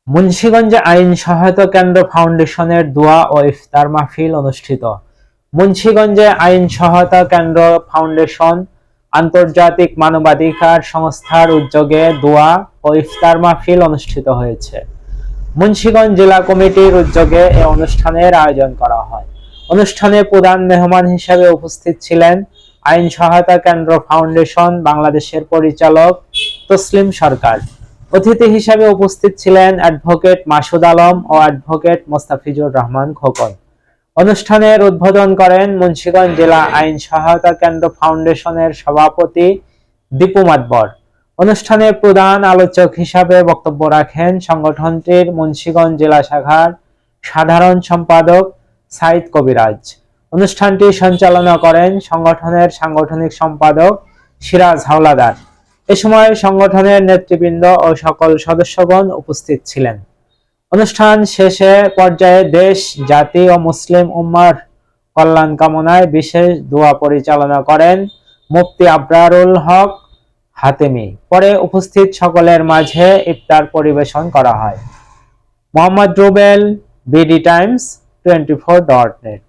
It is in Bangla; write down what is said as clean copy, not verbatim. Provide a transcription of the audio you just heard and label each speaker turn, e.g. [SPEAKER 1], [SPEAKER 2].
[SPEAKER 1] মুন্সিগঞ্জে আইন সহায়তা কেন্দ্র ফাউন্ডেশনের দোয়া ও ইফতার মাহফিল অনুষ্ঠিত। মুন্সিগঞ্জে আইন সহায়তা কেন্দ্র ফাউন্ডেশন আন্তর্জাতিক মানবাধিকার সংস্থার উদ্যোগে দোয়া ও ইফতার মাহফিল অনুষ্ঠিত হয়েছে। মুন্সিগঞ্জ জেলা কমিটির উদ্যোগে এ অনুষ্ঠানের আয়োজন করা হয়। অনুষ্ঠানে প্রধান মেহমান হিসেবে উপস্থিত ছিলেন আইন সহায়তা কেন্দ্র ফাউন্ডেশন বাংলাদেশের পরিচালক তসলিম সরকার। অতিথি হিসেবে উপস্থিত ছিলেন অ্যাডভোকেট মাসুদ আলম ও অ্যাডভোকেট মোস্তাফিজুর রহমান খোকন। অনুষ্ঠানের উদ্বোধন করেন মুন্সিগঞ্জ জেলা আইন সহায়তা কেন্দ্র ফাউন্ডেশনের সভাপতি দীপু মাতবর। অনুষ্ঠানে প্রধান আলোচক হিসাবে বক্তব্য রাখেন সংগঠনটির মুন্সিগঞ্জ জেলা শাখার সাধারণ সম্পাদক সাইদ কবিরাজ। অনুষ্ঠানটি সঞ্চালনা করেন সংগঠনের সাংগঠনিক সম্পাদক সিরাজ হাওলাদার। এ সময় সংগঠনের নেতৃবৃন্দ ও সকল সদস্যগণ উপস্থিত ছিলেন। অনুষ্ঠান শেষে পর্যায়ে দেশ, জাতি ও মুসলিম উম্মার কল্যাণ কামনায় বিশেষ দোয়া পরিচালনা করেন মুফতি আবরারুল হক হাতেমি। পরে উপস্থিত সকলের মাঝে ইফতার পরিবেশন করা হয়। Mohammad Rubel, BD Times 24.net।